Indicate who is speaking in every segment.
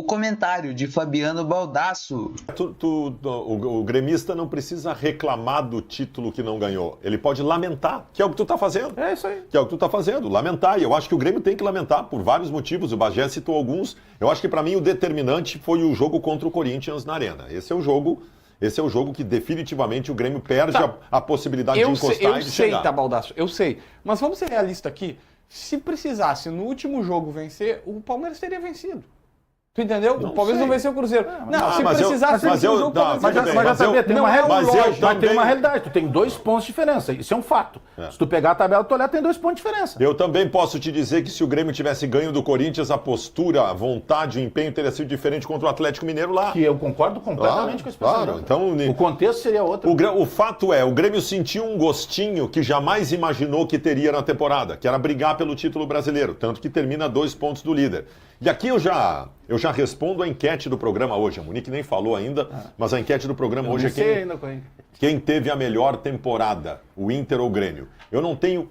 Speaker 1: comentário de Fabiano Baldasso.
Speaker 2: O gremista não precisa reclamar do título que não ganhou. Ele pode lamentar, que é o que tu tá fazendo.
Speaker 3: É isso aí.
Speaker 2: Que é o que tu tá fazendo, lamentar. E eu acho que o Grêmio tem que lamentar por vários motivos. O Bagé citou alguns. Eu acho que para mim o determinante foi o jogo contra o Corinthians na Arena. Esse é o jogo que definitivamente o Grêmio perde a possibilidade de encostar e de chegar.
Speaker 3: Eu sei, tá, Baldasso, eu sei. Mas vamos ser realistas aqui. Se precisasse no último jogo vencer, o Palmeiras teria vencido. Tu entendeu? O Palmeiras não venceu o Cruzeiro. Se precisasse no último jogo, o Palmeiras
Speaker 4: Mas já sabia, tem uma realidade. Tu tem 2 pontos de diferença. Isso é um fato. Se tu pegar a tabela, tu olhar, tem 2 pontos de diferença.
Speaker 2: Eu também posso te dizer que se o Grêmio tivesse ganho do Corinthians, a postura, a vontade, o empenho teria sido diferente contra o Atlético Mineiro lá.
Speaker 4: Que eu concordo completamente com esse pensamento.
Speaker 2: Então,
Speaker 4: o contexto seria outro.
Speaker 2: O fato é, o Grêmio sentiu um gostinho que jamais imaginou que teria na temporada, que era brigar pelo título brasileiro, tanto que termina 2 pontos do líder. E aqui eu já respondo a enquete do programa hoje. A Monique nem falou ainda, mas a enquete do programa hoje é quem teve a melhor temporada, o Inter ou o Grêmio. Eu não tenho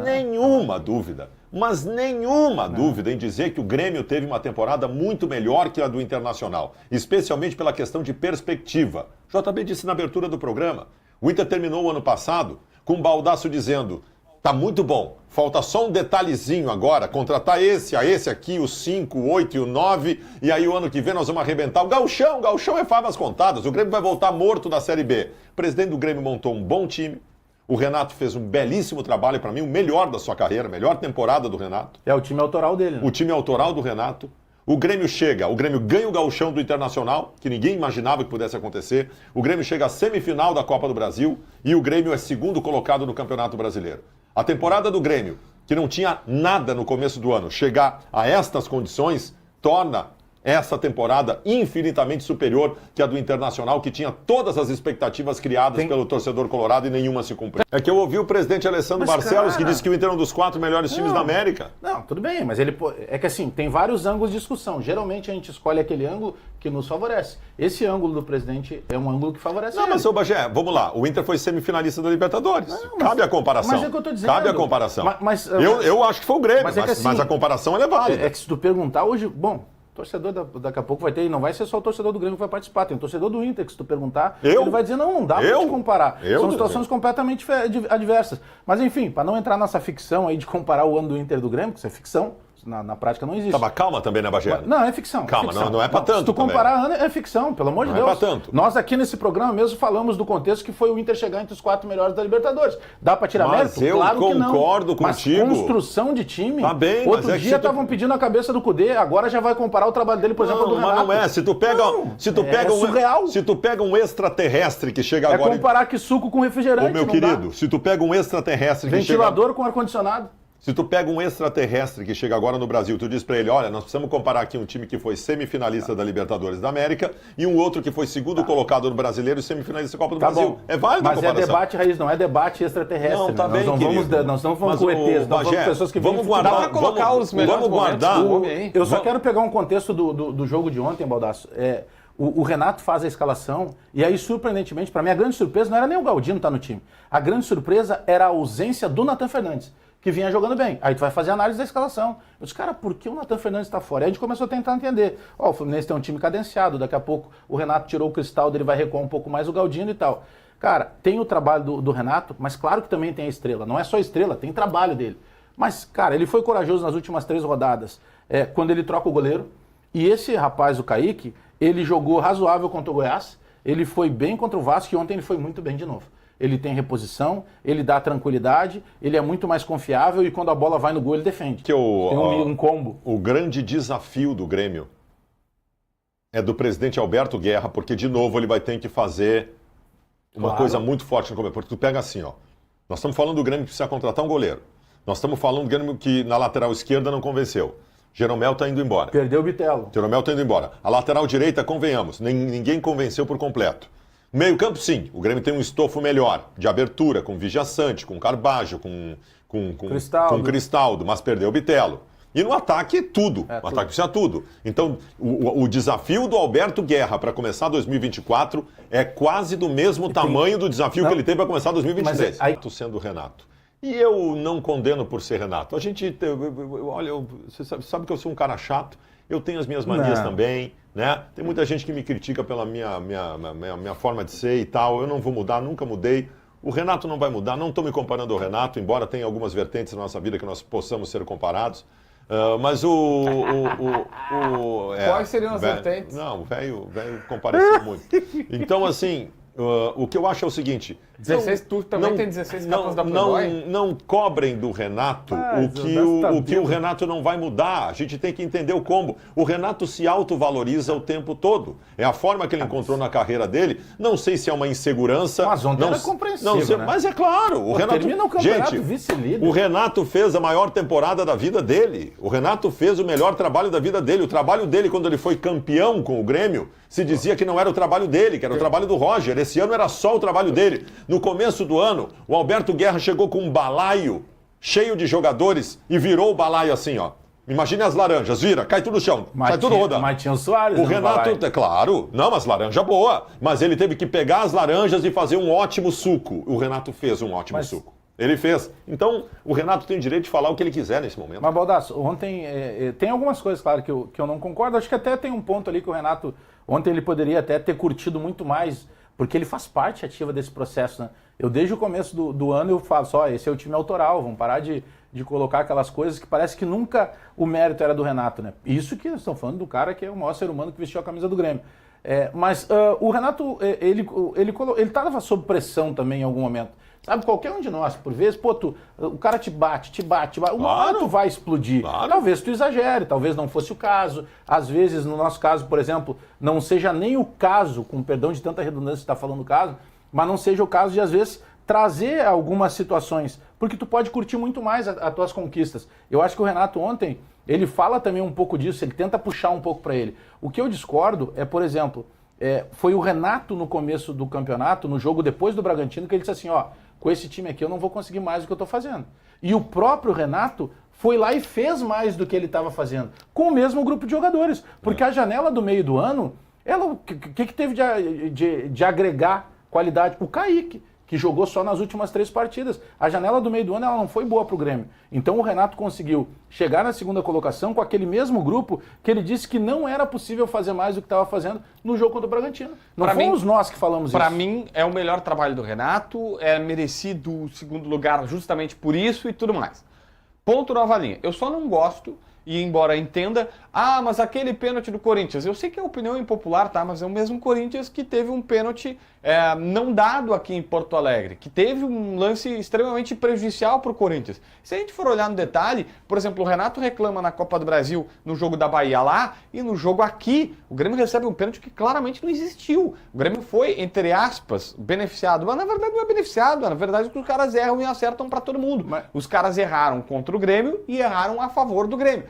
Speaker 2: nenhuma dúvida, mas nenhuma dúvida em dizer que o Grêmio teve uma temporada muito melhor que a do Internacional, especialmente pela questão de perspectiva. JB disse na abertura do programa, o Inter terminou o ano passado com o Baldasso dizendo: tá muito bom, falta só um detalhezinho agora, contratar esse aqui, o 5, o 8 e o 9, e aí o ano que vem nós vamos arrebentar o Gauchão é favas contadas, o Grêmio vai voltar morto da Série B. O presidente do Grêmio montou um bom time, o Renato fez um belíssimo trabalho, para mim o melhor da sua carreira, a melhor temporada do Renato.
Speaker 4: É o time autoral dele, né?
Speaker 2: O time autoral do Renato. O Grêmio ganha o Gauchão do Internacional, que ninguém imaginava que pudesse acontecer. O Grêmio chega à semifinal da Copa do Brasil e o Grêmio é segundo colocado no Campeonato Brasileiro. A temporada do Grêmio, que não tinha nada no começo do ano, chegar a estas condições, torna essa temporada infinitamente superior que a do Internacional, que tinha todas as expectativas criadas pelo torcedor colorado e nenhuma se cumpriu. É que eu ouvi o presidente Alessandro Barcelos, que disse que o Inter é um dos 4 melhores times da América.
Speaker 4: Não, tudo bem, mas é que assim, tem vários ângulos de discussão. Geralmente a gente escolhe aquele ângulo que nos favorece. Esse ângulo do presidente é um ângulo que favorece ele.
Speaker 2: Mas, seu Bagé, vamos lá. O Inter foi semifinalista da Libertadores. Cabe a comparação.
Speaker 4: Mas é o que eu tô dizendo.
Speaker 2: Cabe a comparação. Eu acho que foi o Grêmio, mas a comparação é válida.
Speaker 4: É que se tu perguntar hoje, torcedor daqui a pouco vai ter, e não vai ser só o torcedor do Grêmio que vai participar, tem o torcedor do Inter, que se tu perguntar, ele vai dizer, não dá pra te comparar. São situações completamente adversas. Mas enfim, para não entrar nessa ficção aí de comparar o ano do Inter e do Grêmio, que isso é ficção, na prática não existe.
Speaker 2: Mas calma também, né, Bagé?
Speaker 4: Não, é ficção.
Speaker 2: Calma,
Speaker 4: é ficção.
Speaker 2: Não é pra tanto.
Speaker 4: Se tu comparar ano, é ficção, pelo amor de Deus.
Speaker 2: Não é pra tanto.
Speaker 4: Nós aqui nesse programa mesmo falamos do contexto que foi o Inter chegar entre os 4 melhores da Libertadores. Dá pra tirar mérito? Claro que não.
Speaker 2: Concordo contigo.
Speaker 4: Mas construção de time...
Speaker 2: Tá bem,
Speaker 4: Outro dia estavam pedindo a cabeça do Cudê, agora já vai comparar o trabalho dele, por exemplo, do Renato.
Speaker 2: Mas não é. Se tu pega
Speaker 4: surreal.
Speaker 2: Se tu pega um extraterrestre que chega agora...
Speaker 4: É comparar que suco com refrigerante,
Speaker 2: meu querido, se tu pega um extraterrestre que chega...
Speaker 4: Ventilador com ar-condicionado.
Speaker 2: Se tu pega um extraterrestre que chega agora no Brasil, tu diz pra ele, olha, nós precisamos comparar aqui um time que foi semifinalista da Libertadores da América e um outro que foi segundo colocado no Brasileiro e semifinalista da Copa do Brasil.
Speaker 4: Bom.
Speaker 2: É válido a comparação.
Speaker 4: Mas é debate raiz, não é debate extraterrestre.
Speaker 2: Não, tá bem,
Speaker 4: nós não vamos com ETs, nós vamos com pessoas que
Speaker 2: vamos guardar,
Speaker 3: dá pra colocar os melhores
Speaker 2: guardar.
Speaker 4: Eu só quero pegar um contexto do jogo de ontem, Baldasso. O Renato faz a escalação e aí, surpreendentemente, para mim, a grande surpresa não era nem o Galdino estar no time. A grande surpresa era a ausência do Nathan Fernandes, que vinha jogando bem. Aí tu vai fazer a análise da escalação. Eu disse, cara, por que o Nathan Fernandes está fora? Aí a gente começou a tentar entender. O Fluminense tem um time cadenciado, daqui a pouco o Renato tirou o Cristaldo, ele vai recuar um pouco mais o Galdino e tal. Cara, tem o trabalho do Renato, mas claro que também tem a estrela. Não é só estrela, tem trabalho dele. Mas, cara, ele foi corajoso nas últimas 3 rodadas, quando ele troca o goleiro. E esse rapaz, o Kaique, ele jogou razoável contra o Goiás, ele foi bem contra o Vasco e ontem ele foi muito bem de novo. Ele tem reposição, ele dá tranquilidade, ele é muito mais confiável e quando a bola vai no gol ele defende.
Speaker 2: Tem
Speaker 4: um combo.
Speaker 2: O grande desafio do Grêmio é do presidente Alberto Guerra, porque de novo ele vai ter que fazer uma coisa muito forte no começo. Porque tu pega assim, nós estamos falando do Grêmio que precisa contratar um goleiro. Nós estamos falando do Grêmio que na lateral esquerda não convenceu. Jeromel está indo embora.
Speaker 4: Perdeu o Bitelo.
Speaker 2: Jeromel está indo embora. A lateral direita, convenhamos, ninguém convenceu por completo. Meio campo, sim. O Grêmio tem um estofo melhor, de abertura, com Vigia Sante, com Carbajo, com Cristaldo, mas perdeu o Bitelo. E no ataque, tudo. O ataque precisa tudo. Então, o desafio do Alberto Guerra para começar 2024 é quase do mesmo tamanho do desafio que ele tem para começar 2023. Mas aí, sendo o Renato. E eu não condeno por ser Renato. Olha, você sabe que eu sou um cara chato. Eu tenho as minhas manias também, né? Tem muita gente que me critica pela minha forma de ser e tal. Eu não vou mudar, nunca mudei. O Renato não vai mudar, não estou me comparando ao Renato, embora tenha algumas vertentes na nossa vida que nós possamos ser comparados. Mas
Speaker 3: Quais seriam as vertentes?
Speaker 2: Não, o velho compareceu muito. Então, assim, o que eu acho é o seguinte...
Speaker 3: 16, tu também tem 16 capas da Playboy?
Speaker 2: Não cobrem do Renato o que o Renato não vai mudar. A gente tem que entender o combo. O Renato se autovaloriza o tempo todo. É a forma que ele encontrou na carreira dele. Não sei se é uma insegurança.
Speaker 4: Mas ontem era compreensível,
Speaker 2: não sei,
Speaker 4: né?
Speaker 2: Mas é claro. O Renato,
Speaker 4: termina o campeonato
Speaker 2: gente,
Speaker 4: vice-líder.
Speaker 2: o Renato fez a maior temporada da vida dele. O Renato fez o melhor trabalho da vida dele. O trabalho dele, quando ele foi campeão com o Grêmio, se dizia que não era o trabalho dele, que era o trabalho do Roger. Esse ano era só o trabalho dele. No começo do ano, o Alberto Guerra chegou com um balaio cheio de jogadores e virou o balaio assim, ó. Imagine as laranjas, vira, cai tudo no chão, cai tudo rodando.
Speaker 4: Mas tinha o Soares.
Speaker 2: O Renato, claro, não, mas laranja boa. Mas ele teve que pegar as laranjas e fazer um ótimo suco. O Renato fez um ótimo suco. Ele fez. Então, o Renato tem o direito de falar o que ele quiser nesse momento.
Speaker 4: Mas, Baldasso, ontem tem algumas coisas, claro, que eu não concordo. Acho que até tem um ponto ali que o Renato, ontem ele poderia até ter curtido muito mais, porque ele faz parte ativa desse processo, né? Eu, desde o começo do ano, eu falo só, esse é o time autoral, vamos parar de colocar aquelas coisas que parece que nunca o mérito era do Renato, né? Isso que nós estamos falando do cara que é o maior ser humano que vestiu a camisa do Grêmio. Mas o Renato, ele estava sob pressão também em algum momento. Sabe, qualquer um de nós, por vezes, o cara te bate. Uma hora tu vai explodir. Claro. Talvez tu exagere, talvez não fosse o caso. Às vezes, no nosso caso, por exemplo, não seja nem o caso, com perdão de tanta redundância que você está falando o caso, mas não seja o caso de, às vezes, trazer algumas situações, porque tu pode curtir muito mais as tuas conquistas. Eu acho que o Renato ontem, ele fala também um pouco disso, ele tenta puxar um pouco para ele. O que eu discordo é, por exemplo, foi o Renato no começo do campeonato, no jogo depois do Bragantino, que ele disse assim, ó, com esse time aqui eu não vou conseguir mais do que eu estou fazendo. E o próprio Renato foi lá e fez mais do que ele estava fazendo, com o mesmo grupo de jogadores. Porque a janela do meio do ano, o que teve de agregar qualidade? O Kaique, que jogou só nas últimas 3 partidas. A janela do meio do ano ela não foi boa para o Grêmio. Então o Renato conseguiu chegar na segunda colocação com aquele mesmo grupo que ele disse que não era possível fazer mais do que estava fazendo no jogo contra o Bragantino. Não fomos nós que falamos isso.
Speaker 3: Para mim, é o melhor trabalho do Renato, é merecido o segundo lugar justamente por isso e tudo mais. Ponto nova linha. Eu só não gosto, e embora entenda, mas aquele pênalti do Corinthians, eu sei que é opinião impopular, tá? Mas é o mesmo Corinthians que teve um pênalti não dado aqui em Porto Alegre, que teve um lance extremamente prejudicial para o Corinthians. Se a gente for olhar no detalhe, por exemplo, o Renato reclama na Copa do Brasil no jogo da Bahia lá, e no jogo aqui, o Grêmio recebe um pênalti que claramente não existiu. O Grêmio foi, entre aspas, beneficiado, mas na verdade não é beneficiado, na verdade os caras erram e acertam para todo mundo. Os caras erraram contra o Grêmio e erraram a favor do Grêmio.